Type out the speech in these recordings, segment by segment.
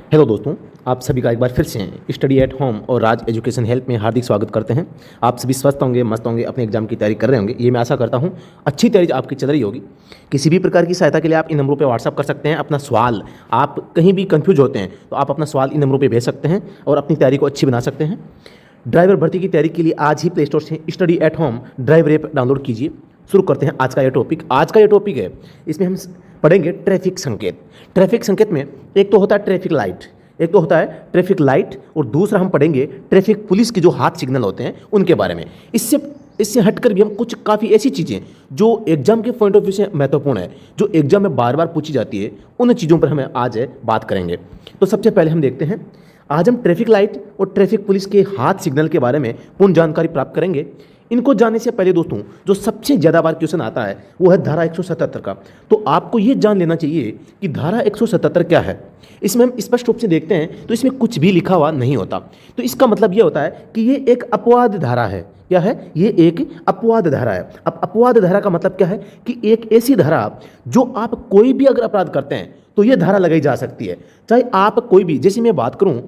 Hello दोस्तों, आप सभी का एक बार फिर से स्टडी एट होम और राज एजुकेशन हेल्प में हार्दिक स्वागत करते हैं। आप सभी स्वस्थ होंगे, मस्त होंगे, अपने एग्जाम की तैयारी कर रहे होंगे, ये मैं आशा करता हूँ। अच्छी तैयारी आपकी चल रही होगी। किसी भी प्रकार की सहायता के लिए आप इन नंबरों पे व्हाट्सअप कर सकते हैं। अपना सवाल, आप कहीं भी कंफ्यूज होते हैं तो आप अपना सवाल इन नंबरों पर भेज सकते हैं और अपनी तैयारी को अच्छी बना सकते हैं। ड्राइवर भर्ती की तैयारी के लिए आज ही प्ले स्टोर से study at home driver app download कीजिए। शुरू करते हैं आज का ये टॉपिक है, इसमें हम पढ़ेंगे ट्रैफिक संकेत। ट्रैफिक संकेत में एक तो होता है ट्रैफिक लाइट और दूसरा हम पढ़ेंगे ट्रैफिक पुलिस के जो हाथ सिग्नल होते हैं उनके बारे में। इससे हटकर भी हम कुछ काफ़ी ऐसी चीज़ें जो एग्जाम के पॉइंट ऑफ व्यू से महत्वपूर्ण है, जो एग्जाम में बार बार पूछी जाती है, उन चीज़ों पर हमें आज बात करेंगे। तो सबसे पहले हम देखते हैं, आज हम ट्रैफिक लाइट और ट्रैफिक पुलिस के हाथ सिग्नल के बारे में पूर्ण जानकारी प्राप्त करेंगे। इनको जानने से पहले दोस्तों, जो सबसे ज़्यादा बार क्वेश्चन आता है वो है धारा 177 का। तो आपको ये जान लेना चाहिए कि धारा 177 क्या है। इसमें हम स्पष्ट रूप से देखते हैं तो इसमें कुछ भी लिखा हुआ नहीं होता। तो इसका मतलब ये होता है कि ये एक अपवाद धारा है। क्या है? ये एक अपवाद धारा है। अब अपवाद धारा का मतलब क्या है कि एक ऐसी धारा जो आप कोई भी अगर अपराध करते हैं तो ये धारा लगाई जा सकती है। चाहे आप कोई भी, जैसे मैं बात करूं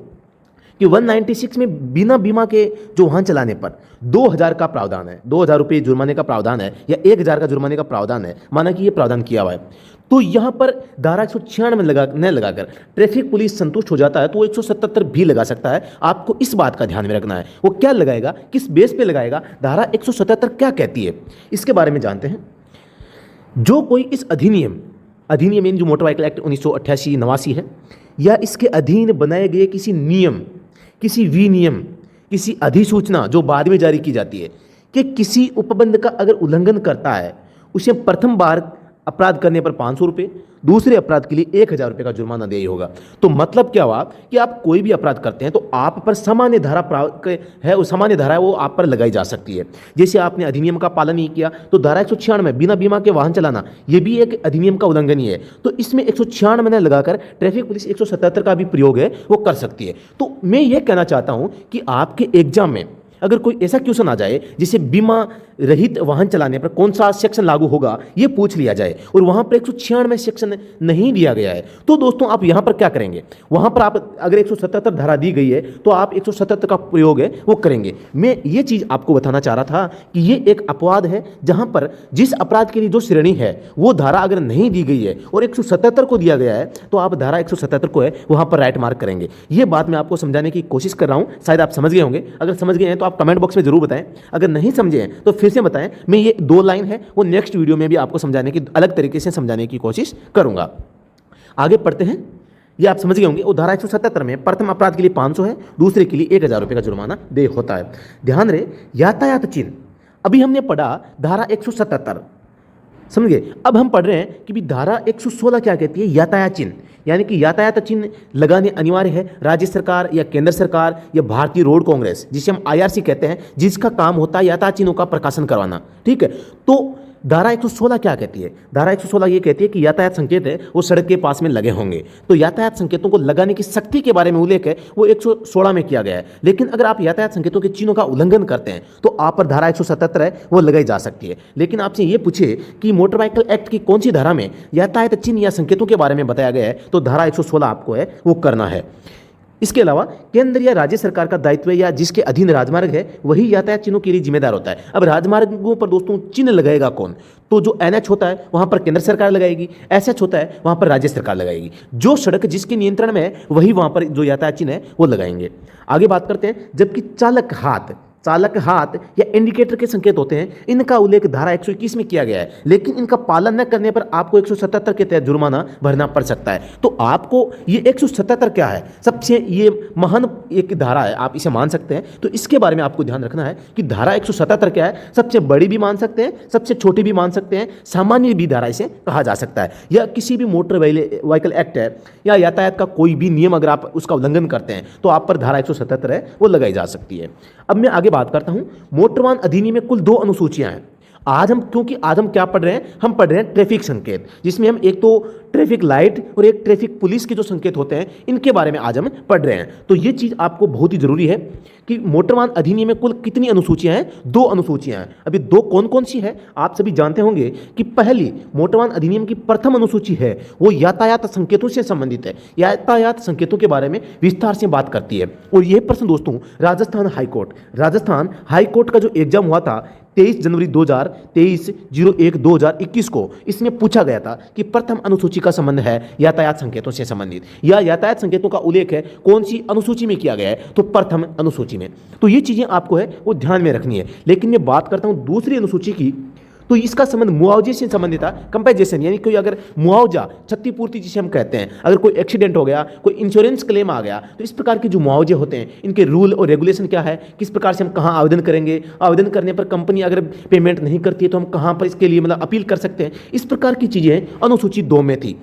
कि 196 में बिना बीमा के जो वाहन चलाने पर 2000 का प्रावधान है, 2000 रुपये जुर्माने का प्रावधान है या 1000 का जुर्माने का प्रावधान है, माना कि ये प्रावधान किया हुआ है, तो यहाँ पर धारा 196 में लगाकर ट्रैफिक पुलिस संतुष्ट हो जाता है तो वो 177 भी लगा सकता है। आपको इस बात का ध्यान में रखना है, वो क्या लगाएगा, किस बेस पे लगाएगा, धारा 177 क्या कहती है, इसके बारे में जानते हैं। जो कोई इस अधिनियम जो मोटर व्हीकल एक्ट 1988-89 है या इसके अधीन बनाए गए किसी नियम, किसी विनियम, किसी अधिसूचना जो बाद में जारी की जाती है कि किसी उपबंध का अगर उल्लंघन करता है, उसे प्रथम बार अपराध करने पर 500 रुपये, दूसरे अपराध के लिए 1000 रुपये का जुर्माना देय होगा। तो मतलब क्या हुआ कि आप कोई भी अपराध करते हैं तो आप पर सामान्य धारा सामान्य धारा है वो आप पर लगाई जा सकती है। जैसे आपने अधिनियम का पालन नहीं किया तो धारा 196 बिना बीमा के वाहन चलाना, ये भी एक अधिनियम का उल्लंघन ही है। तो इसमें 196 ने लगाकर ट्रैफिक पुलिस 177 का भी प्रयोग है वो कर सकती है। तो मैं ये कहना चाहता हूँ कि आपके एग्जाम में अगर कोई ऐसा क्वेश्चन आ जाए जिसे बीमा रहित वाहन चलाने पर कौन सा सेक्शन लागू होगा ये पूछ लिया जाए और वहां पर 196 सेक्शन नहीं दिया गया है, तो दोस्तों आप यहां पर क्या करेंगे, वहां पर आप अगर 177 धारा दी गई है तो आप 177 का प्रयोग है वो करेंगे। मैं ये चीज आपको बताना चाह रहा था कि ये एक अपवाद है जहां पर जिस अपराध के लिए जो श्रेणी है वो धारा अगर नहीं दी गई है और 177 को दिया गया है तो आप धारा 177 को है वहां पर राइट मार्क करेंगे। ये बात मैं आपको समझाने की कोशिश कर रहा हूं, शायद आप समझ गए होंगे। अगर समझ गए हैं तो आप कमेंट बॉक्स में जरूर बताएं, अगर नहीं समझे हैं तो फिर से बताएं। मैं ये 2 लाइन है वो नेक्स्ट वीडियो में भी आपको समझाने की, अलग तरीके से समझाने की कोशिश करूंगा। आगे पढ़ते हैं। ये आप समझ गए होंगे, वो धारा 177 में प्रथम अपराध के लिए 500 है, दूसरे के लिए 1000 रुपये का जुर्माना देय होता है। ध्यान रहे, यातायात चिन्ह अभी हमने पढ़ा धारा 177, समझ गए। अब हम पढ़ रहे हैं कि भी धारा 116 क्या कहती है, यातायात चिन्ह, यानी कि यातायात चिन्ह लगाने अनिवार्य है राज्य सरकार या केंद्र सरकार या भारतीय रोड कांग्रेस, जिसे हम IRC कहते हैं, जिसका काम होता है यातायात चिन्हों का प्रकाशन करवाना। ठीक है, तो धारा 116 क्या कहती है? धारा 116 ये कहती है कि यातायात संकेत है वो सड़क के पास में लगे होंगे। तो यातायात संकेतों को लगाने की सख्ती के बारे में उल्लेख है वो 116 में किया गया है। लेकिन अगर आप यातायात संकेतों के चिन्हों का उल्लंघन करते हैं तो आप पर धारा 177 है वो लगाई जा सकती है। लेकिन आपसे ये पूछे कि मोटर व्हीकल एक्ट की कौन सी धारा में यातायात चिन्ह या संकेतों के बारे में बताया गया है, तो धारा 116 आपको है वो करना है। इसके अलावा केंद्र या राज्य सरकार का दायित्व या जिसके अधीन राजमार्ग है वही यातायात चिन्हों के लिए जिम्मेदार होता है। अब राजमार्गों पर दोस्तों चिन्ह लगाएगा कौन? तो जो NH होता है वहां पर केंद्र सरकार लगाएगी, SH होता है वहां पर राज्य सरकार लगाएगी। जो सड़क जिसके नियंत्रण में है वही वहां पर जो यातायात चिन्ह है वो लगाएंगे। आगे बात करते हैं। जबकि चालक हाथ या इंडिकेटर के संकेत होते हैं, इनका उल्लेख धारा 121 में किया गया है, लेकिन इनका पालन न करने पर आपको 177 के तहत जुर्माना भरना पड़ सकता है। तो आपको ये 177 क्या है, सबसे ये महान एक धारा है, आप इसे मान सकते हैं। तो इसके बारे में आपको ध्यान रखना है कि धारा 177 क्या है। सबसे बड़ी भी मान सकते हैं, सबसे छोटी भी मान सकते हैं, सामान्य भी धारा इसे कहा जा सकता है। या किसी भी मोटर व्हीकल एक्ट है या यातायात का कोई भी नियम अगर आप उसका उल्लंघन करते हैं तो आप पर धारा 177 है वो लगाई जा सकती है। अब मैं आगे बात करता हूं। मोटर वाहन अधिनियम में कुल 2 अनुसूचियां हैं। आज हम, क्योंकि आज हम क्या पढ़ रहे हैं, हम पढ़ रहे हैं ट्रैफिक संकेत, जिसमें हम एक तो ट्रैफिक लाइट और एक ट्रैफिक पुलिस के जो संकेत होते हैं इनके बारे में आज हम पढ़ रहे हैं। तो ये चीज़ आपको बहुत ही जरूरी है कि मोटर वाहन अधिनियम में कुल कितनी अनुसूचियां हैं, 2 अनुसूचियां हैं। अभी 2 कौन कौन सी है आप सभी जानते होंगे कि पहली मोटर वाहन अधिनियम की प्रथम अनुसूची है वो यातायात संकेतों से संबंधित है। यातायात संकेतों के बारे में विस्तार से बात करती है। और यह प्रश्न दोस्तों राजस्थान हाईकोर्ट का जो एग्जाम हुआ था 23 जनवरी 2023 01/2021 को, इसमें पूछा गया था कि प्रथम अनुसूची का संबंध है यातायात संकेतों से संबंधित, या यातायात संकेतों का उल्लेख है कौन सी अनुसूची में किया गया है, तो प्रथम अनुसूची में। तो ये चीजें आपको है वो ध्यान में रखनी है। लेकिन मैं बात करता हूं दूसरी अनुसूची की, तो इसका संबंध मुआवजे से संबंधित था, कंपेंसेशन, यानी कोई अगर मुआवजा, क्षतिपूर्ति जिसे हम कहते हैं, अगर कोई एक्सीडेंट हो गया, कोई इंश्योरेंस क्लेम आ गया, तो इस प्रकार के जो मुआवजे होते हैं इनके रूल और रेगुलेशन क्या है, किस प्रकार से हम कहाँ आवेदन करेंगे, आवेदन करने पर कंपनी अगर पेमेंट नहीं करती है तो हम कहाँ पर इसके लिए मतलब अपील कर सकते हैं, इस प्रकार की चीज़ें अनुसूची 2 में थी।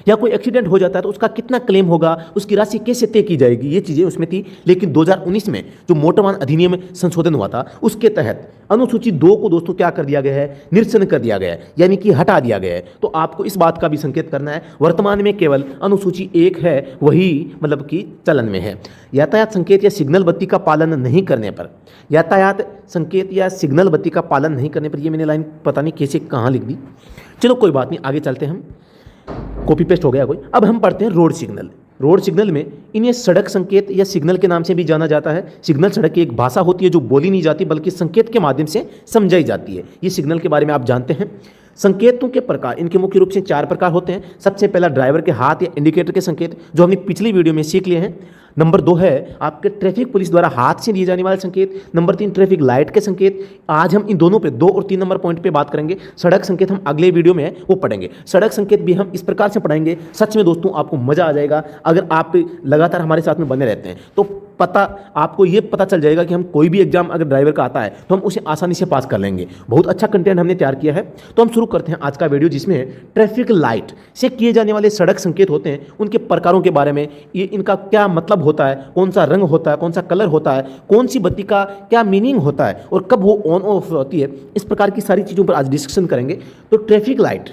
या कोई एक्सीडेंट हो जाता है तो उसका कितना क्लेम होगा, उसकी राशि कैसे तय की जाएगी, ये चीज़ें उसमें थी। लेकिन 2019 में जो मोटर वाहन अधिनियम में संशोधन हुआ था उसके तहत अनुसूची 2 को दोस्तों क्या कर दिया गया है, निरसन कर दिया गया है, यानी कि हटा दिया गया है। तो आपको इस बात का भी संकेत करना है, वर्तमान में केवल अनुसूची 1 है वही मतलब कि चलन में है। यातायात संकेत या सिग्नल बत्ती का पालन नहीं करने पर, यातायात संकेत या सिग्नल बत्ती का पालन नहीं करने पर, ये मैंने लाइन पता नहीं कैसे कहाँ लिख दी, चलो कोई बात नहीं, आगे चलते हम, कॉपी पेस्ट हो गया कोई। अब हम पढ़ते हैं रोड सिग्नल। रोड सिग्नल में इन्हें सड़क संकेत या सिग्नल के नाम से भी जाना जाता है। सिग्नल सड़क की एक भाषा होती है जो बोली नहीं जाती बल्कि संकेत के माध्यम से समझाई जाती है। ये सिग्नल के बारे में आप जानते हैं। संकेतों के प्रकार, इनके मुख्य रूप से 4 प्रकार होते हैं। सबसे पहला ड्राइवर के हाथ या इंडिकेटर के संकेत, जो हमने पिछली वीडियो में सीख लिए हैं। नंबर 2 है आपके ट्रैफिक पुलिस द्वारा हाथ से दिए जाने वाले संकेत। नंबर 3 ट्रैफिक लाइट के संकेत। आज हम इन दोनों पे 2 और 3 नंबर पॉइंट पे बात करेंगे। सड़क संकेत हम अगले वीडियो में वो पढ़ेंगे। सड़क संकेत भी हम इस प्रकार से पढ़ाएंगे, सच में दोस्तों आपको मजा आ जाएगा अगर आप लगातार हमारे साथ में बने रहते हैं। तो पता आपको ये पता चल जाएगा कि हम कोई भी एग्जाम अगर ड्राइवर का आता है तो हम उसे आसानी से पास कर लेंगे। बहुत अच्छा कंटेंट हमने तैयार किया है। तो हम शुरू करते हैं आज का वीडियो, जिसमें ट्रैफिक लाइट से किए जाने वाले सड़क संकेत होते हैं उनके प्रकारों के बारे में, ये इनका क्या मतलब होता है, कौन सा रंग होता है, कौन सा कलर होता है, कौन सी बत्ती का क्या मीनिंग होता है और कब वो ऑन ऑफ होती है, इस प्रकार की सारी चीज़ों पर आज डिस्कशन करेंगे। तो ट्रैफिक लाइट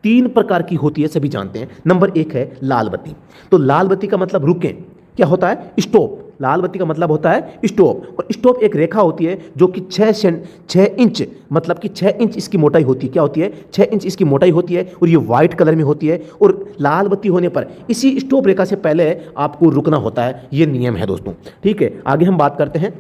3 प्रकार की होती है, सभी जानते हैं। नंबर 1 है लाल बत्ती। तो लाल बत्ती का मतलब रुकें, क्या होता है, स्टॉप। लाल बत्ती का मतलब होता है स्टॉप। और स्टॉप एक रेखा होती है जो कि 6 इंच, मतलब कि 6 इंच इसकी मोटाई होती है। क्या होती है, 6 इंच इसकी मोटाई होती है और ये वाइट कलर में होती है। और लाल बत्ती होने पर इसी स्टॉप रेखा से पहले आपको रुकना होता है, ये नियम है दोस्तों। ठीक है, आगे हम बात करते हैं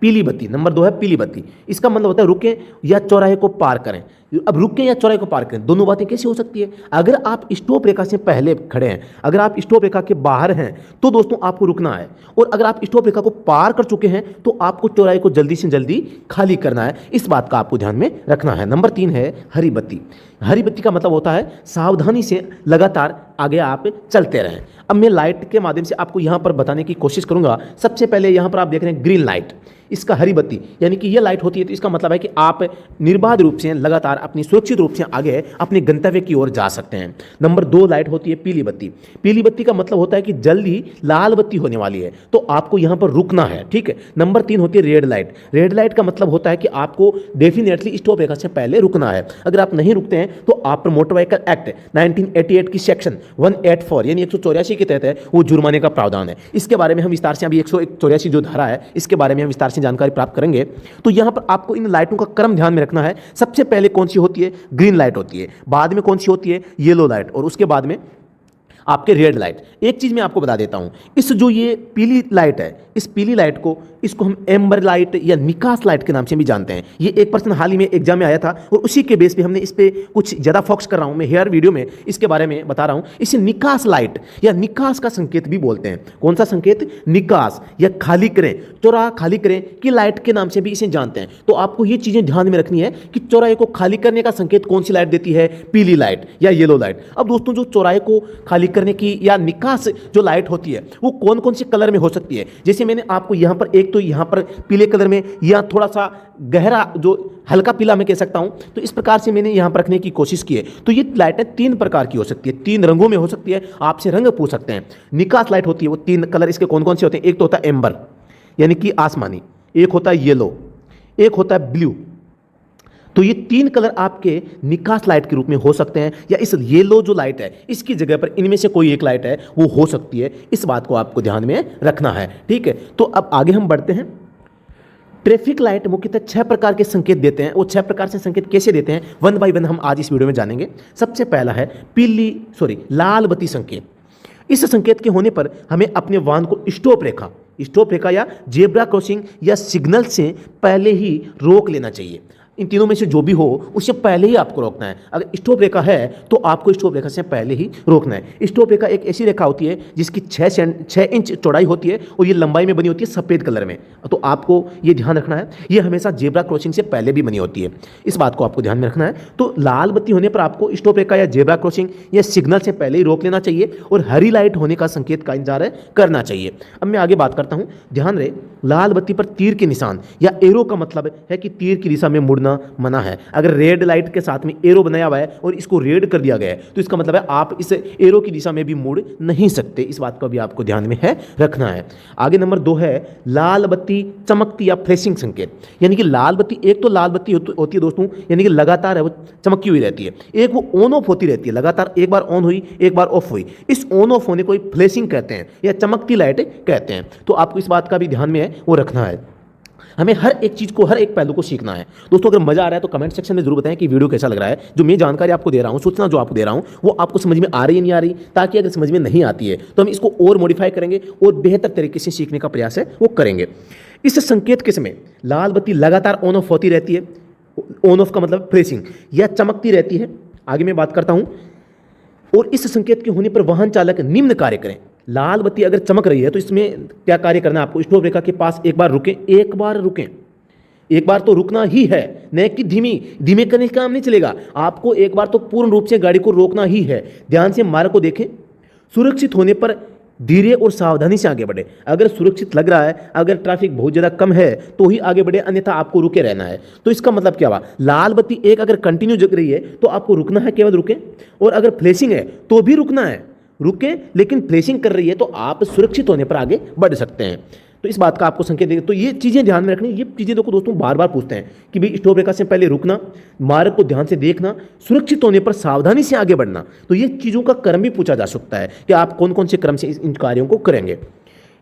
पीली बत्ती। नंबर 2 है पीली बत्ती। इसका मतलब होता है रुकें या चौराहे को पार करें। अब रुकें या चौराहे को पार करें, दोनों बातें कैसे हो सकती है। अगर आप स्टॉप रेखा से पहले खड़े हैं, अगर आप स्टॉप रेखा के बाहर हैं तो दोस्तों आपको रुकना है, और अगर आप स्टॉप रेखा को पार कर चुके हैं तो आपको चौराहे को जल्दी से जल्दी खाली करना है। इस बात का आपको ध्यान में रखना है। नंबर 3 है हरी बत्ती। हरी बत्ती का मतलब होता है सावधानी से लगातार आगे आप चलते रहें। अब मैं लाइट के माध्यम से आपको यहाँ पर बताने की कोशिश करूँगा। सबसे पहले यहाँ पर आप देख रहे हैं ग्रीन लाइट, इसका हरी बत्ती यानी कि ये लाइट होती है, तो इसका मतलब है कि आप निर्बाध रूप से लगातार अपनी सुरक्षित रूप से आगे अपने गंतव्य की ओर जा सकते हैं। नंबर 2 लाइट होती है पीली बत्ती। पीली बत्ती का मतलब होता है कि जल्द ही लाल बत्ती होने वाली है, तो आपको यहाँ पर रुकना है। ठीक है। नंबर 3 होती है रेड लाइट। रेड लाइट का मतलब होता है कि आपको डेफिनेटली स्टॉप रेखा से पहले रुकना है। अगर आप नहीं रुकते हैं तो आप पर मोटर व्हीकल एक्ट 1988 की सेक्शन 184 यानी 184 के तहत है वो जुर्माने का प्रावधान है। इसके बारे में हम विस्तार से, अभी 184 जो धारा है इसके बारे में हम विस्तार से जानकारी प्राप्त करेंगे। तो यहां पर आपको इन लाइटों का क्रम ध्यान में रखना है। सबसे पहले कौन सी होती है, ग्रीन लाइट होती है, बाद में कौन सी होती है, येलो लाइट, और उसके बाद में आपके रेड लाइट। एक चीज मैं आपको बता देता हूं, इस जो ये पीली लाइट है, इस पीली लाइट को, इसको हम एम्बर लाइट या निकास लाइट के नाम से भी जानते हैं। ये एक पर्सन हाल ही में एग्जाम में आया था और उसी के बेस पे हमने इस पे कुछ ज़्यादा फोकस कर रहा हूँ मैं हेयर वीडियो में, इसके बारे में बता रहा हूँ। इसे निकास लाइट या निकास का संकेत भी बोलते हैं। कौन सा संकेत, निकास या खाली करें, चौराहा खाली करें की लाइट के नाम से भी इसे जानते हैं। तो आपको ये चीज़ें ध्यान में रखनी है कि चौराहे को खाली करने का संकेत कौन सी लाइट देती है, पीली लाइट या येलो लाइट। अब दोस्तों जो चौराहे को खाली करने की या निकास जो लाइट होती है वो कौन कौन से कलर में हो सकती है, जैसे मैंने आपको यहाँ पर, एक तो यहाँ पर पीले कलर में या थोड़ा सा गहरा जो हल्का पीला मैं कह सकता हूं, तो इस प्रकार से मैंने यहां पर रखने की कोशिश की है। तो ये लाइटें 3 प्रकार की हो सकती है, 3 रंगों में हो सकती है। आपसे रंग पूछ सकते हैं। निकास लाइट होती है वो 3 कलर, इसके कौन कौन से होते हैं, एक तो होता है एम्बर यानी कि आसमानी, एक होता है येलो, एक होता है ब्लू। तो ये 3 कलर आपके निकास लाइट के रूप में हो सकते हैं, या इस येलो जो लाइट है इसकी जगह पर इनमें से कोई एक लाइट है वो हो सकती है। इस बात को आपको ध्यान में रखना है, ठीक है। तो अब आगे हम बढ़ते हैं। ट्रैफिक लाइट मुख्यतः 6 प्रकार के संकेत देते हैं। वो 6 प्रकार से संकेत कैसे देते हैं, वन बाय वन हम आज इस वीडियो में जानेंगे। सबसे पहला है लाल बत्ती संकेत। इस संकेत के होने पर हमें अपने वाहन को स्टॉप रेखा या जेब्रा क्रॉसिंग या सिग्नल से पहले ही रोक लेना चाहिए। इन तीनों में से जो भी हो उससे पहले ही आपको रोकना है। अगर स्टॉप रेखा है तो आपको स्टॉप रेखा से पहले ही रोकना है। स्टॉप रेखा एक ऐसी रेखा होती है जिसकी 6 इंच चौड़ाई होती है और ये लंबाई में बनी होती है सफ़ेद कलर में। तो आपको ये ध्यान रखना है, ये हमेशा जेब्रा क्रॉसिंग से पहले भी बनी होती है। इस बात को आपको ध्यान में रखना है। तो लाल बत्ती होने पर आपको स्टॉप रेखा या जेब्रा क्रॉसिंग या सिग्नल से पहले ही रोक लेना चाहिए और हरी लाइट होने का संकेत का इंतजार करना चाहिए। अब मैं आगे बात करता हूँ। ध्यान रहे, लाल बत्ती पर तीर के निशान या एरो का मतलब है कि तीर की दिशा में मुड़ना मना है। अगर रेड लाइट के साथ में एरो बनाया हुआ है और इसको रेड कर दिया गया है तो इसका मतलब है आप इस एरो की दिशा में भी मुड़ नहीं सकते। इस बात का भी आपको ध्यान में है रखना है। आगे नंबर 2 है लाल बत्ती चमकती या फ्लैशिंग संकेत। यानी कि लाल बत्ती, एक तो लाल बत्ती होती है दोस्तों, यानी कि लगातार है वो चमकी हुई रहती है। एक वो ऑन ऑफ होती रहती है, लगातार एक बार ऑन हुई एक बार ऑफ हुई। इस ऑन ऑफ होने को फ्लैशिंग कहते हैं या चमकती लाइट कहते हैं। तो आपको इस बात का भी ध्यान में है वो रखना है। हमें हर एक चीज़ को, हर एक पहलू को सीखना है। दोस्तों अगर मजा आ रहा है तो कमेंट सेक्शन में जरूर बताएं कि वीडियो कैसा लग रहा है। जो मैं जानकारी आपको दे रहा हूँ, सूचना जो आपको दे रहा हूँ, वो आपको समझ में आ रही है नहीं आ रही, ताकि अगर समझ में नहीं आती है तो हम इसको और मॉडिफाई करेंगे और बेहतर तरीके से सीखने का प्रयास है वो करेंगे। इस संकेत के समय लाल बत्ती लगातार ऑन ऑफ होती रहती है। ऑन ऑफ का मतलब फ्लैशिंग, या चमकती रहती है। आगे मैं बात करता हूँ। और इस संकेत के होने पर वाहन चालक निम्न कार्य करें। लाल बत्ती अगर चमक रही है तो इसमें क्या कार्य करना है आपको, स्टॉप रेखा के पास एक बार रुकें। एक बार तो रुकना ही है, न कि धीमे करने का काम नहीं चलेगा। आपको एक बार तो पूर्ण रूप से गाड़ी को रोकना ही है। ध्यान से मार्ग को देखें। सुरक्षित होने पर धीरे और सावधानी से आगे बढ़े। अगर सुरक्षित लग रहा है, अगर ट्रैफिक बहुत ज़्यादा कम है तो ही आगे बढ़े, अन्यथा आपको रुके रहना है। तो इसका मतलब क्या हुआ, लाल बत्ती एक अगर कंटिन्यू जग रही है तो आपको रुकना है, केवल रुकें। और अगर फ्लैशिंग है तो भी रुकना है, रुकें। लेकिन फ्लैशिंग कर रही है तो आप सुरक्षित होने पर आगे बढ़ सकते हैं। तो इस बात का आपको संकेत देगा। तो ये चीज़ें ध्यान में रखनी। ये चीज़ें देखो दोस्तों बार बार पूछते हैं कि भाई स्टॉप रेखा से पहले रुकना, मार्ग को ध्यान से देखना, सुरक्षित होने पर सावधानी से आगे बढ़ना। तो ये चीज़ों का क्रम भी पूछा जा सकता है कि आप कौन कौन से क्रम से इन कार्यों को करेंगे।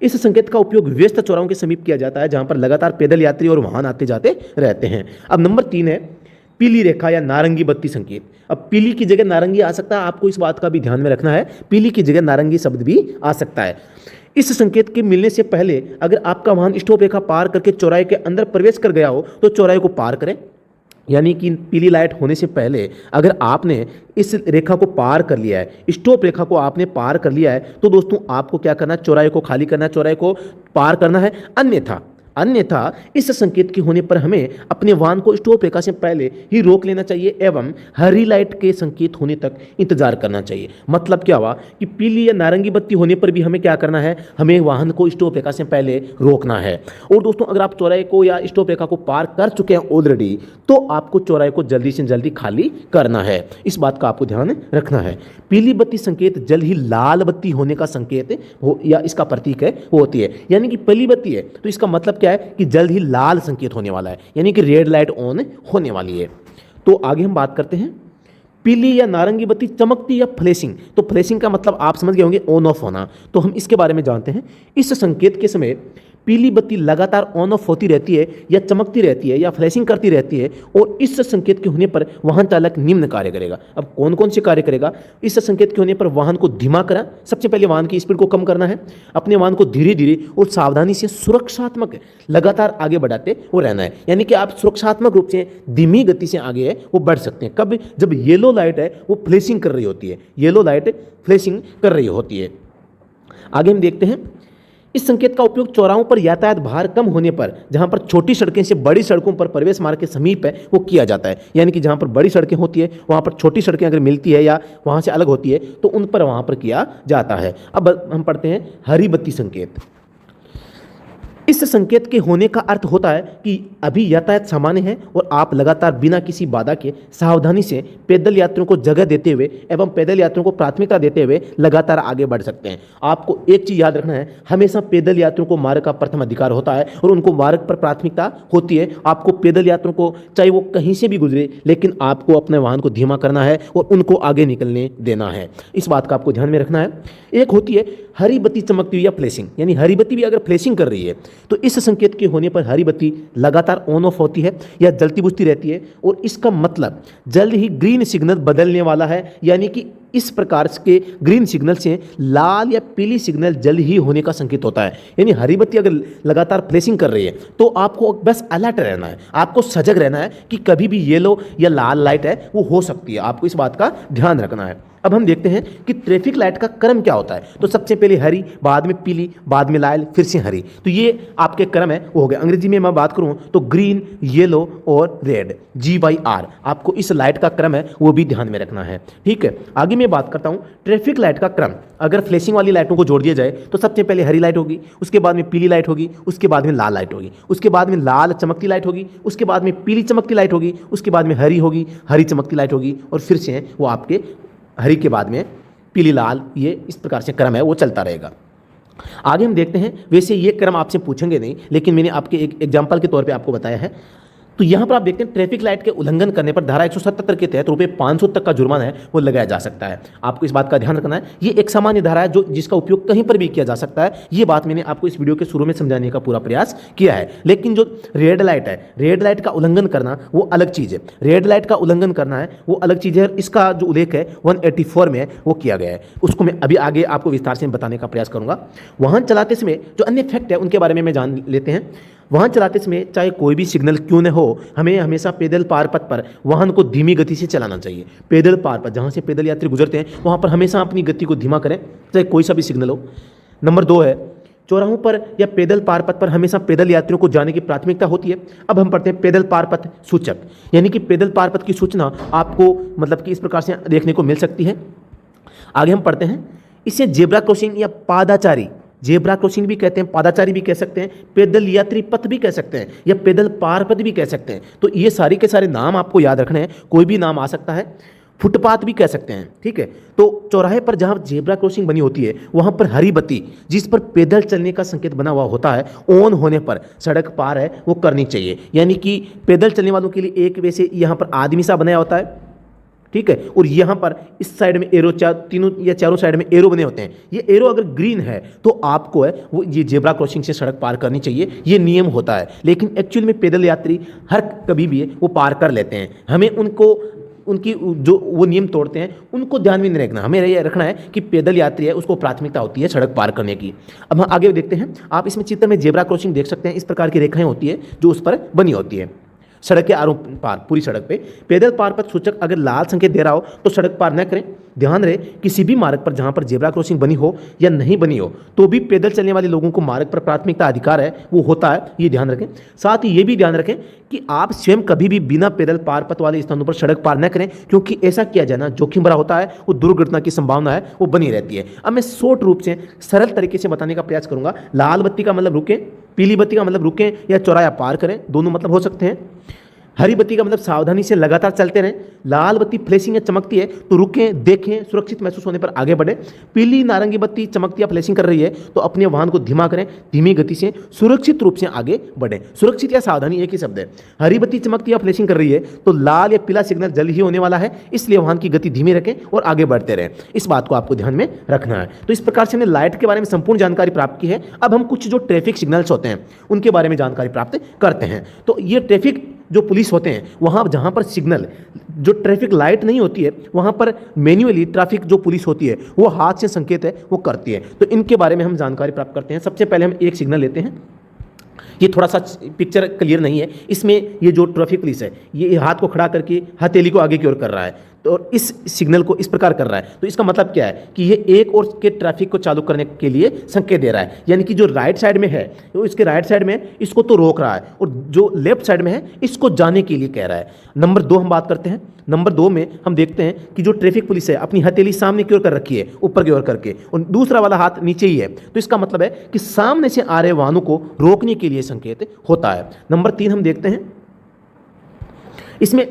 इस संकेत का उपयोग व्यस्त चौराहों के समीप किया जाता है जहां पर लगातार पैदल यात्री और वाहन आते जाते रहते हैं। अब नंबर 3 है पीली रेखा या नारंगी बत्ती संकेत। अब पीली की जगह नारंगी आ सकता है, आपको इस बात का भी ध्यान में रखना है। पीली की जगह नारंगी शब्द भी आ सकता है। इस संकेत के मिलने से पहले अगर आपका वाहन स्टॉप रेखा पार करके चौराहे के अंदर प्रवेश कर गया हो तो चौराहे को पार करें। यानी कि पीली लाइट होने से पहले अगर आपने इस रेखा को पार कर लिया है, स्टॉप रेखा को आपने पार कर लिया है, तो दोस्तों आपको क्या करना है, चौराहे को खाली करना है, चौराहे को पार करना है। अन्यथा इस संकेत के होने पर हमें अपने वाहन को स्टॉप रेखा से पहले ही रोक लेना चाहिए एवं हरी लाइट के संकेत होने तक इंतजार करना चाहिए। मतलब क्या हुआ कि पीली या नारंगी बत्ती होने पर भी हमें क्या करना है, हमें वाहन को स्टॉप रेखा से पहले रोकना है। और दोस्तों अगर आप चौराहे को या स्टॉप रेखा को पार कर चुके हैं ऑलरेडी, तो आपको चौराहे को जल्दी से जल्दी खाली करना है। इस बात का आपको ध्यान रखना है। पीली बत्ती संकेत जल्द ही लाल बत्ती होने का संकेत हो या इसका प्रतीक है वो होती है। यानी कि पीली बत्ती है तो इसका मतलब क्या है कि जल्द ही लाल संकेत होने वाला है, यानी कि रेड लाइट ऑन होने वाली है। तो आगे हम बात करते हैं पीली या नारंगी बत्ती चमकती या फ्लैशिंग। तो फ्लैशिंग का मतलब आप समझ गए होंगे ऑन ऑफ होना। तो हम इसके बारे में जानते हैं। इस संकेत के समय पीली बत्ती लगातार ऑन ऑफ होती रहती है या चमकती रहती है या फ्लैशिंग करती रहती है। और इस संकेत के होने पर वाहन चालक निम्न कार्य करेगा। अब कौन कौन से कार्य करेगा, इस संकेत के होने पर वाहन को धीमा करा। सबसे पहले वाहन की स्पीड को कम करना है, अपने वाहन को धीरे धीरे और सावधानी से सुरक्षात्मक लगातार आगे बढ़ाते वो रहना है। यानी कि आप सुरक्षात्मक रूप से धीमी गति से आगे है वो बढ़ सकते हैं। कब, जब येलो लाइट है वो फ्लैशिंग कर रही होती है, येलो लाइट फ्लैशिंग कर रही होती है। आगे हम देखते हैं इस संकेत का उपयोग चौराहों पर यातायात भार कम होने पर, जहां पर छोटी सड़कें से बड़ी सड़कों पर प्रवेश मार्ग के समीप है वो किया जाता है। यानी कि जहां पर बड़ी सड़कें होती है वहां पर छोटी सड़कें अगर मिलती है या वहां से अलग होती है तो उन पर वहां पर किया जाता है। अब हम पढ़ते हैं हरी बत्ती संकेत। इस संकेत के होने का अर्थ होता है कि अभी यातायात सामान्य है और आप लगातार बिना किसी बाधा के सावधानी से पैदल यात्रियों को जगह देते हुए एवं पैदल यात्रियों को प्राथमिकता देते हुए लगातार आगे बढ़ सकते हैं। आपको एक चीज़ याद रखना है, हमेशा पैदल यात्रियों को मार्ग का प्रथम अधिकार होता है और उनको मार्ग पर प्राथमिकता होती है। आपको पैदल यात्रियों को, चाहे वो कहीं से भी गुजरे, लेकिन आपको अपने वाहन को धीमा करना है और उनको आगे निकलने देना है। इस बात का आपको ध्यान में रखना है। एक होती है हरी बत्ती चमकती हुई या फ्लैशिंग, यानी हरी बत्ती भी अगर फ्लैशिंग कर रही है तो इस संकेत के होने पर हरी बत्ती लगातार ऑन ऑफ होती है या जलती बुझती रहती है और इसका मतलब जल्द ही ग्रीन सिग्नल बदलने वाला है। यानी कि इस प्रकार के ग्रीन सिग्नल से लाल या पीली सिग्नल जल्द ही होने का संकेत होता है। यानी हरी बत्ती अगर लगातार फ्लैशिंग कर रही है तो आपको बस अलर्ट रहना है, आपको सजग रहना है कि कभी भी येलो या लाल लाइट है वो हो सकती है। आपको इस बात का ध्यान रखना है। अब हम देखते हैं कि ट्रैफिक लाइट का क्रम क्या होता है। तो सबसे पहले हरी, बाद में पीली, बाद में लाल, फिर से हरी। तो ये आपके क्रम है वो हो गया। अंग्रेजी में मैं बात करूं तो ग्रीन, येलो और रेड, GYR। आपको इस लाइट का क्रम है वो भी ध्यान में रखना है। ठीक है, आगे मैं बात करता हूं ट्रैफिक लाइट का क्रम। अगर फ्लैशिंग वाली लाइटों को जोड़ दिया जाए तो सबसे पहले हरी लाइट होगी, उसके बाद में पीली लाइट होगी, उसके बाद में लाल लाइट होगी, उसके बाद में लाल चमकती लाइट होगी, उसके बाद में पीली चमकती लाइट होगी, उसके बाद में हरी होगी, हरी चमकती लाइट होगी और फिर से वो आपके हरी के बाद में पीली, लाल, ये इस प्रकार से क्रम है वो चलता रहेगा। आगे हम देखते हैं। वैसे ये क्रम आपसे पूछेंगे नहीं, लेकिन मैंने आपके एक एग्जांपल के तौर पे आपको बताया है। तो यहाँ पर आप देखते हैं ट्रैफिक लाइट के उल्लंघन करने पर धारा 177 के तहत रुपये 500 तक का जुर्माना है वो लगाया जा सकता है। आपको इस बात का ध्यान रखना है। ये एक सामान्य धारा है जो जिसका उपयोग कहीं पर भी किया जा सकता है। ये बात मैंने आपको इस वीडियो के शुरू में समझाने का पूरा प्रयास किया है। लेकिन जो रेड लाइट है, रेड लाइट का उल्लंघन करना वो अलग चीज़ है। रेड लाइट का उल्लंघन करना है वो अलग चीज़ है। इसका जो उल्लेख है 184 में वो किया गया है। उसको मैं अभी आगे आपको विस्तार से बताने का प्रयास करूँगा। वाहन चलाते समय जो अन्य फैक्ट है उनके बारे में जान लेते हैं। वाहन चलाते समय चाहे कोई भी सिग्नल क्यों न हो, हमें हमेशा पैदल पार पथ पर वाहन को धीमी गति से चलाना चाहिए। पैदल पार पथ जहाँ से पैदल यात्री गुजरते हैं वहाँ पर हमेशा अपनी गति को धीमा करें, चाहे कोई सा भी सिग्नल हो। नंबर 2 है चौराहों पर या पैदल पार पथ पर हमेशा पैदल यात्रियों को जाने की प्राथमिकता होती है। अब हम पढ़ते हैं पैदल पार पथ सूचक, यानी कि पैदल पार पथ की सूचना आपको मतलब कि इस प्रकार से देखने को मिल सकती है। आगे हम पढ़ते हैं, इसे जेब्रा क्रॉसिंग या पादाचारी, जेब्रा क्रॉसिंग भी कहते हैं, पादाचारी भी कह सकते हैं, पैदल यात्री पथ भी कह सकते हैं या पैदल पार पथ भी कह सकते हैं। तो ये सारे के सारे नाम आपको याद रखने हैं, कोई भी नाम आ सकता है। फुटपाथ भी कह सकते हैं। ठीक है, तो चौराहे पर जहाँ जेब्रा क्रॉसिंग बनी होती है वहाँ पर हरी बत्ती जिस पर पैदल चलने का संकेत बना हुआ होता है, ऑन होने पर सड़क पार है वो करनी चाहिए। यानी कि पैदल चलने वालों के लिए एक वैसे यहाँ पर आदमी सा बनाया होता है। ठीक है, और यहाँ पर इस साइड में एरो, तीनों या चारों साइड में एरो बने होते हैं। ये एरो अगर ग्रीन है तो आपको है वो ये जेब्रा क्रॉसिंग से सड़क पार करनी चाहिए, ये नियम होता है। लेकिन एक्चुअल में पैदल यात्री हर कभी भी वो पार कर लेते हैं। हमें उनको उनकी जो वो नियम तोड़ते हैं उनको ध्यान में नहीं रखना। हमें ये रखना है कि पैदल यात्री है उसको प्राथमिकता होती है सड़क पार करने की। अब हम आगे देखते हैं। आप इसमें चित्र में जेब्रा क्रॉसिंग देख सकते हैं। इस प्रकार की रेखाएं होती है जो उस पर बनी होती है सड़क के आरोप पार, पूरी सड़क पे। पैदल पार पथ सूचक अगर लाल संकेत दे रहा हो तो सड़क पार न करें। ध्यान रहे किसी भी मार्ग पर जहां पर जेब्रा क्रॉसिंग बनी हो या नहीं बनी हो तो भी पैदल चलने वाले लोगों को मार्ग पर प्राथमिकता अधिकार है वो होता है, ये ध्यान रखें। साथ ही ये भी ध्यान रखें कि आप स्वयं कभी भी बिना पैदल पार पथ वाले स्थानों पर सड़क पार न करें, क्योंकि ऐसा किया जाना जोखिम भरा होता है, वो दुर्घटना की संभावना है वो बनी रहती है। अब मैं शॉर्ट रूप से सरल तरीके से बताने का प्रयास करूंगा। लाल बत्ती का मतलब रुकें, पीली बत्ती का मतलब रुकें या चौराया पार करें, दोनों मतलब हो सकते हैं। हरी बत्ती का मतलब सावधानी से लगातार चलते रहें। लाल बत्ती फ्लैशिंग या चमकती है तो रुकें, देखें, सुरक्षित महसूस होने पर आगे बढ़ें। पीली नारंगी बत्ती चमकती या फ्लैशिंग कर रही है तो अपने वाहन को धीमा करें, धीमी गति से सुरक्षित रूप से आगे बढ़ें। सुरक्षित या सावधानी एक ही शब्द है। हरी बत्ती चमकती या फ्लैशिंग कर रही है तो लाल या पीला सिग्नल जल्द ही होने वाला है, इसलिए वाहन की गति धीमी रखें और आगे बढ़ते रहें। इस बात को आपको ध्यान में रखना है। तो इस प्रकार से हमने लाइट के बारे में संपूर्ण जानकारी प्राप्त की है। अब हम कुछ जो ट्रैफिक सिग्नल्स होते हैं उनके बारे में जानकारी प्राप्त करते हैं। तो ये ट्रैफिक जो पुलिस होते हैं वहाँ जहाँ पर सिग्नल जो ट्रैफिक लाइट नहीं होती है वहाँ पर मैन्युअली ट्रैफिक जो पुलिस होती है वो हाथ से संकेत है वो करती है। तो इनके बारे में हम जानकारी प्राप्त करते हैं। सबसे पहले हम एक सिग्नल लेते हैं। ये थोड़ा सा पिक्चर क्लियर नहीं है। इसमें ये जो ट्रैफिक पुलिस है ये हाथ को खड़ा करके हथेली को आगे की ओर कर रहा है। और इस सिग्नल को इस प्रकार कर रहा है, तो इसका मतलब क्या है कि ये एक और के ट्रैफिक को चालू करने के लिए संकेत दे रहा है। यानी कि जो राइट साइड में है तो इसके राइट साइड में इसको तो रोक रहा है और जो लेफ्ट साइड में है इसको जाने के लिए कह रहा है। नंबर 2 हम बात करते हैं। नंबर 2 में हम देखते हैं कि जो ट्रैफिक पुलिस है अपनी हथेली सामने की ओर कर रखी है, ऊपर की ओर करके, और दूसरा वाला हाथ नीचे ही है, तो इसका मतलब है कि सामने से आ रहे वाहनों को रोकने के लिए संकेत होता है। नंबर 3 हम देखते हैं, इसमें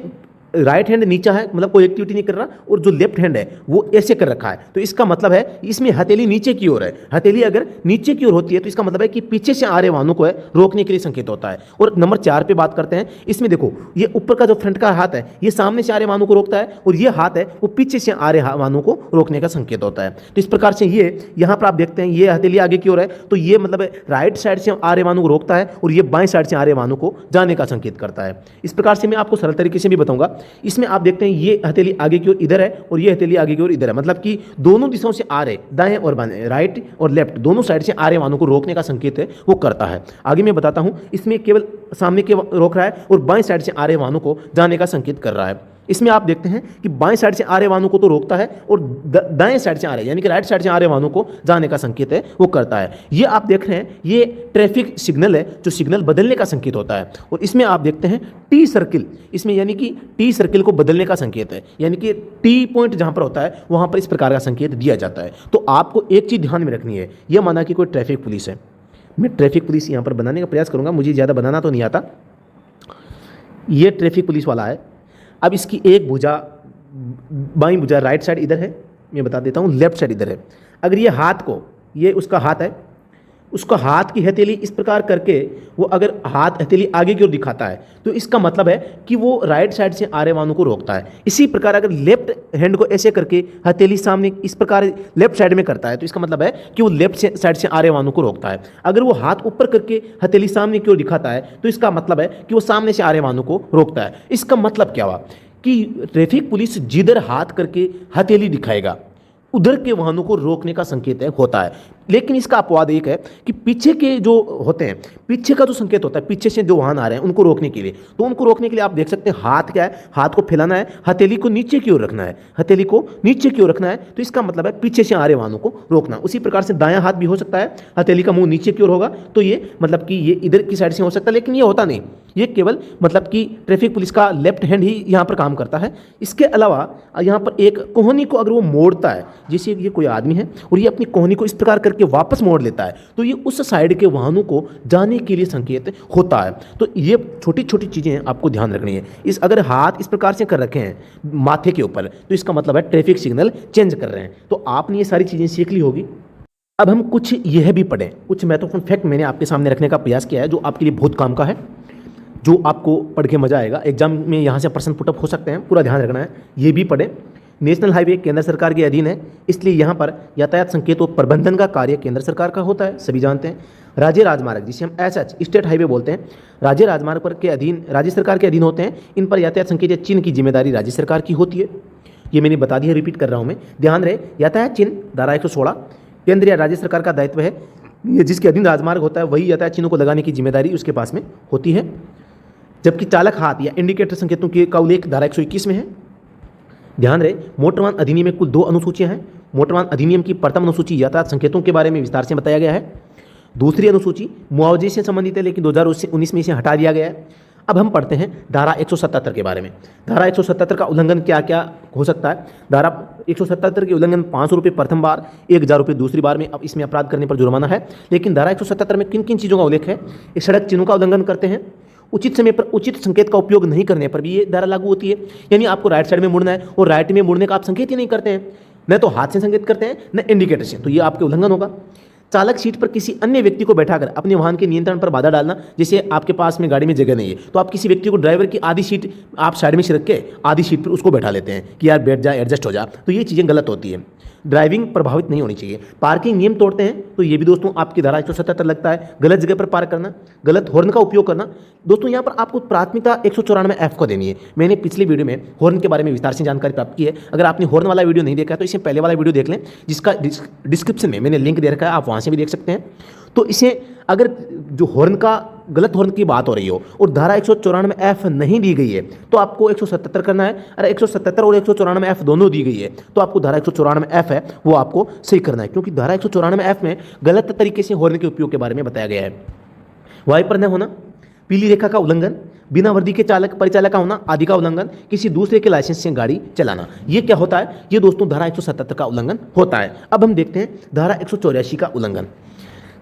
राइट हैंड नीचा है, मतलब कोई एक्टिविटी नहीं कर रहा, और जो लेफ्ट हैंड है वो ऐसे कर रखा है, तो इसका मतलब है इसमें हथेली नीचे की ओर है। हथेली अगर नीचे की ओर होती है तो इसका मतलब है कि पीछे से आ रहे वाहनों को है रोकने के लिए संकेत होता है। और नंबर 4 पे बात करते हैं। इसमें देखो ये ऊपर का जो फ्रंट का हाथ है ये सामने से आ रहे वाहनों को रोकता है, और ये हाथ है वो पीछे से आ रहे वाहनों को रोकने का संकेत होता है। तो इस प्रकार से ये यहाँ पर आप देखते हैं ये हथेली आगे की ओर है, तो ये मतलब राइट साइड से आ रहे वाहनों को रोकता है और ये बाएं साइड से आ रहे वाहनों को जाने का संकेत करता है। इस प्रकार से मैं आपको सरल तरीके से भी बताऊंगा। इसमें आप देखते हैं ये हथेली आगे की ओर इधर है और ये हथेली आगे की ओर इधर है, मतलब कि दोनों दिशाओं से आ रहे, दाएं और बाएं, राइट और लेफ्ट, दोनों साइड से आ रहे वाहनों को रोकने का संकेत है वो करता है। आगे मैं बताता हूं, इसमें केवल सामने के रोक रहा है और बाएं साइड से आ रहे वाहनों को जाने का संकेत कर रहा है। इसमें आप देखते हैं कि बाएं साइड से आ रहे वाहनों को तो रोकता है और दाएं साइड से आ रहे, यानी कि राइट साइड से आ रहे वाहनों को जाने का संकेत है वो करता है। ये आप देख रहे हैं ये ट्रैफिक सिग्नल है जो सिग्नल बदलने का संकेत होता है। और इसमें आप देखते हैं टी सर्किल, इसमें यानी कि टी सर्किल को बदलने का संकेत है, यानी कि टी पॉइंट जहां पर होता है वहां पर इस प्रकार का संकेत दिया जाता है। तो आपको एक चीज ध्यान में रखनी है, यह माना कि कोई ट्रैफिक पुलिस है, मैं ट्रैफिक पुलिस यहां पर बनाने का प्रयास करूंगा, मुझे ज़्यादा बनाना तो नहीं आता। ये ट्रैफिक पुलिस वाला है। अब इसकी एक भुजा, बाईं भुजा राइट साइड इधर है, मैं बता देता हूँ लेफ्ट साइड इधर है। अगर ये हाथ को, ये उसका हाथ है, उसका हाथ की हथेली इस प्रकार करके वो अगर हाथ हथेली आगे की ओर दिखाता है तो इसका मतलब है कि वो राइट साइड से आ रहे वाहनों को रोकता है। इसी प्रकार अगर लेफ्ट हैंड को ऐसे करके हथेली सामने इस प्रकार लेफ्ट साइड में करता है तो इसका मतलब है कि वो लेफ्ट साइड से आ रहे वाहनों को रोकता है। अगर वो हाथ ऊपर करके हथेली सामने की ओर दिखाता है तो इसका मतलब है कि वो सामने से आ रहे वाहनों को रोकता है। इसका मतलब क्या हुआ कि ट्रैफिक पुलिस जिधर हाथ करके हथेली दिखाएगा उधर के वाहनों को रोकने का संकेत है होता है। लेकिन इसका अपवाद एक है कि पीछे के जो होते हैं, पीछे का जो संकेत होता है, पीछे से जो वाहन आ रहे हैं उनको रोकने के लिए, तो उनको रोकने के लिए आप देख सकते हैं हाथ क्या है, हाथ को फैलाना है, हथेली को नीचे की ओर रखना है, हथेली को नीचे की ओर रखना है, तो इसका मतलब है पीछे से आ रहे वाहनों को रोकना। उसी प्रकार से दायां हाथ भी हो सकता है, हथेली का मुंह नीचे की ओर होगा तो ये मतलब कि ये इधर की साइड से हो सकता है, लेकिन ये होता नहीं, ये केवल मतलब कि ट्रैफिक पुलिस का लेफ्ट हैंड ही यहाँ पर काम करता है। इसके अलावा यहाँ पर एक कोहनी को अगर वो मोड़ता है, जैसे ये कोई आदमी है और ये अपनी कोहनी को इस प्रकार करके वापस मोड़ लेता है तो ये उस साइड के वाहनों को जाने के लिए संकेत होता है। तो ये छोटी छोटी चीज़ें आपको ध्यान रखनी है। इस अगर हाथ इस प्रकार से कर रखे हैं माथे के ऊपर तो इसका मतलब है ट्रैफिक सिग्नल चेंज कर रहे हैं। तो आपने ये सारी चीज़ें सीख ली होगी। अब हम कुछ यह भी पढ़ें, कुछ महत्वपूर्ण फैक्ट मैंने आपके सामने रखने का प्रयास किया है जो आपके लिए बहुत काम का है, जो आपको पढ़ के मजा आएगा। एग्जाम में यहाँ से प्रश्न पुटअप हो सकते हैं, पूरा ध्यान रखना है। ये भी पढ़ें। नेशनल हाईवे केंद्र सरकार के अधीन है, इसलिए यहाँ पर यातायात संकेतों प्रबंधन का कार्य केंद्र सरकार का होता है, सभी जानते हैं। राज्य राजमार्ग जिसे हम एसएच स्टेट हाईवे बोलते हैं, राज्य राजमार्ग पर के अधीन राज्य सरकार के अधीन होते हैं। इन पर यातायात संकेत या चिन्ह की जिम्मेदारी राज्य सरकार की होती है। ये मैंने बता दिया, रिपीट कर रहा हूँ मैं, ध्यान रहे। यातायात चिन्ह धारा 116 केंद्र या राज्य सरकार का दायित्व है। ये जिसके अधीन राजमार्ग होता है वही यातायात चिन्हों को लगाने की जिम्मेदारी उसके पास में होती है। जबकि चालक हाथ या इंडिकेटर संकेतों का उल्लेख धारा 121 में है। ध्यान रहे, मोटर वाहन अधिनियम में कुल 2 अनुसूचियां हैं। मोटर वाहन अधिनियम की प्रथम अनुसूची यातायात संकेतों के बारे में विस्तार से बताया गया है। दूसरी अनुसूची मुआवजे से संबंधित है, लेकिन 2019 में इसे हटा दिया गया है। अब हम पढ़ते हैं धारा 177 के बारे में। धारा 177 का उल्लंघन क्या क्या हो सकता है। धारा 177 के उल्लंघन 500 रुपये प्रथम बार, 1000 रुपये दूसरी बार में। अब इसमें अपराध करने पर जुर्माना है। लेकिन धारा 177 में किन किन चीज़ों का उल्लेख है। इस सड़क चिन्हों का उल्लंघन करते हैं, उचित समय पर उचित संकेत का उपयोग नहीं करने पर भी ये धारा लागू होती है। यानी आपको राइट साइड में मुड़ना है और राइट में मुड़ने का आप संकेत ही नहीं करते हैं, न तो हाथ से संकेत करते हैं न इंडिकेटर से, तो ये आपके उल्लंघन होगा। चालक सीट पर किसी अन्य व्यक्ति को बैठाकर अपने वाहन के नियंत्रण पर बाधा डालना, जैसे आपके पास में गाड़ी में जगह नहीं है तो आप किसी व्यक्ति को ड्राइवर की आधी सीट आप साइड में से रख के आधी सीट पर उसको बैठा लेते हैं कि यार बैठ जा, एडजस्ट हो जा, तो ये चीज़ें गलत होती है। ड्राइविंग प्रभावित नहीं होनी चाहिए। पार्किंग नियम तोड़ते हैं तो ये भी दोस्तों आपकी धारा 177 लगता है। गलत जगह पर पार्क करना, गलत हॉर्न का उपयोग करना। दोस्तों यहाँ पर आपको प्राथमिकता 194F को देनी है। मैंने पिछली वीडियो में हॉर्न के बारे में विस्तार से जानकारी प्राप्त की है। अगर आपने हॉर्न वाला वीडियो नहीं देखा है तो इसे पहले वाला वीडियो देख लें, जिसका डिस्क्रिप्शन में मैंने लिंक दे रखा है, आप वहाँ से भी देख सकते हैं। तो इसे अगर जो हॉर्न का गलत हॉर्न की बात हो रही हो और धारा 194F नहीं दी गई है तो आपको 177 करना है। अरे 177 और 194F दोनों दी गई है तो आपको धारा 194F है वो आपको सही करना है, क्योंकि धारा 194F में गलत तरीके से हॉर्न के उपयोग के बारे में बताया गया है। वाइपर न होना, पीली रेखा का उल्लंघन, बिना वर्दी के चालक परिचालक का होना आदि का उल्लंघन, किसी दूसरे के लाइसेंस से गाड़ी चलाना, ये क्या होता है? ये दोस्तों धारा 177 का उल्लंघन होता है। अब हम देखते हैं धारा 184 का उल्लंघन।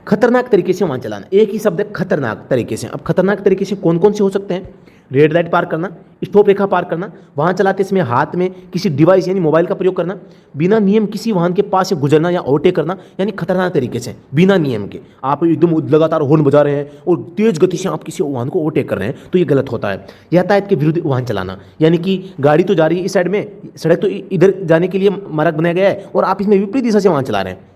खतरनाक तरीके से वाहन चलाना, एक ही शब्द है खतरनाक तरीके से। अब खतरनाक तरीके से कौन कौन से हो सकते हैं? रेड लाइट पार करना, स्टॉप रेखा पार करना, वाहन चलाते समय हाथ में किसी डिवाइस यानी मोबाइल का प्रयोग करना, बिना नियम किसी वाहन के पास से गुजरना या ओवरटेक करना, यानी खतरनाक तरीके से बिना नियम के आप एकदम लगातार हॉर्न बजा रहे हैं और तेज गति से आप किसी वाहन को ओवरटेक कर रहे हैं तो ये गलत होता है। यातायात के विरुद्ध वाहन चलाना, यानी कि गाड़ी तो जा रही है इस साइड में, सड़क तो इधर जाने के लिए मार्ग बनाया गया है और आप इसमें विपरीत दिशा से वाहन चला रहे हैं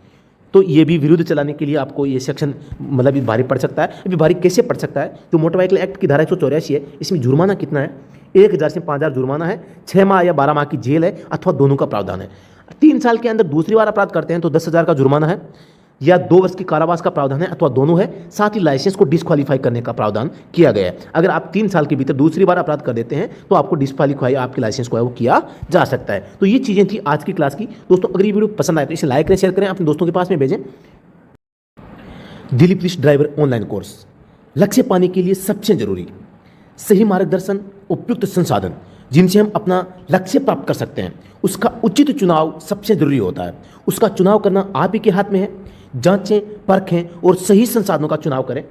तो ये भी विरुद्ध चलाने के लिए आपको ये सेक्शन मतलब भारी पड़ सकता है। अभी भारी कैसे पड़ सकता है? तो मोटर व्हीकल एक्ट की धारा 184 है, इसमें जुर्माना कितना है? 1000 से 5000 जुर्माना है, 6 माह या 12 माह की जेल है अथवा दोनों का प्रावधान है। 3 साल के अंदर दूसरी बार अपराध करते हैं तो 10,000 का जुर्माना है या 2 वर्ष की कारावास का प्रावधान है अथवा दोनों है। साथ ही लाइसेंस को डिस्क्वालीफाई करने का प्रावधान किया गया है। अगर आप 3 साल के भीतर दूसरी बार अपराध कर देते हैं तो आपको डिस्क्वालीफाई आपके लाइसेंस को है वो किया जा सकता है। तो ये चीज़ें थी आज की क्लास की। दोस्तों अगर ये वीडियो पसंद आए तो इसे लाइक करें, शेयर करें, अपने दोस्तों के पास में भेजें। Delhi police driver online course, लक्ष्य पाने के लिए सबसे जरूरी सही मार्गदर्शन, उपयुक्त संसाधन जिनसे हम अपना लक्ष्य प्राप्त कर सकते हैं, उसका उचित चुनाव सबसे जरूरी होता है। उसका चुनाव करना आप ही के हाथ में है। जांचें, परखें और सही संसाधनों का चुनाव करें।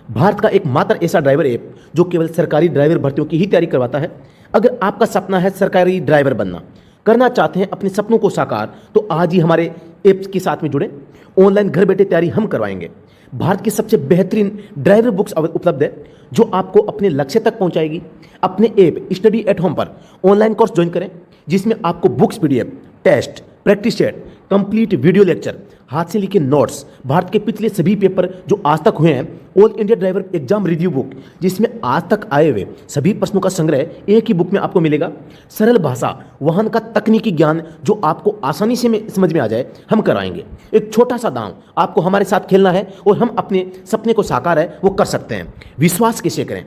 भारत का एकमात्र ऐसा ड्राइवर ऐप जो केवल सरकारी ड्राइवर भर्तियों की ही तैयारी करवाता है। अगर आपका सपना है सरकारी ड्राइवर बनना, करना चाहते हैं अपने सपनों को साकार, तो आज ही हमारे ऐप्स के साथ में जुड़ें। ऑनलाइन घर बैठे तैयारी हम करवाएंगे। भारत की सबसे बेहतरीन ड्राइवर बुक्स उपलब्ध है जो आपको अपने लक्ष्य तक पहुंचाएगी। अपने ऐप स्टडी एट होम पर ऑनलाइन कोर्स ज्वाइन करें जिसमें आपको books, PDF, test, practice set, complete video lecture, हाथ से लिखे नोट्स, भारत के पिछले सभी पेपर जो आज तक हुए हैं, all India driver exam review book जिसमें आज तक आए हुए सभी प्रश्नों का संग्रह एक ही बुक में आपको मिलेगा। सरल भाषा, वाहन का तकनीकी ज्ञान जो आपको आसानी से समझ में आ जाए, हम कराएंगे। एक छोटा सा दांव, आपको हमारे साथ खेलना है और हम अपने सपने को साकार है वो कर सकते हैं। विश्वास कैसे करें?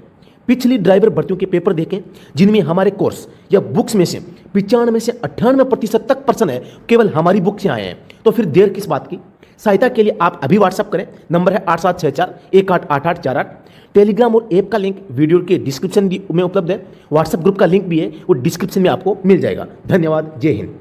पिछली ड्राइवर भर्तियों के पेपर देखें जिनमें हमारे कोर्स या बुक्स में से 95 से 98% तक प्रश्न है केवल हमारी बुक से आए हैं। तो फिर देर किस बात की? सहायता के लिए आप अभी व्हाट्सअप करें, नंबर है 8764188848। टेलीग्राम और ऐप का लिंक वीडियो के डिस्क्रिप्शन में उपलब्ध है। व्हाट्सएप ग्रुप का लिंक भी है, वो डिस्क्रिप्शन में आपको मिल जाएगा। धन्यवाद। जय हिंद।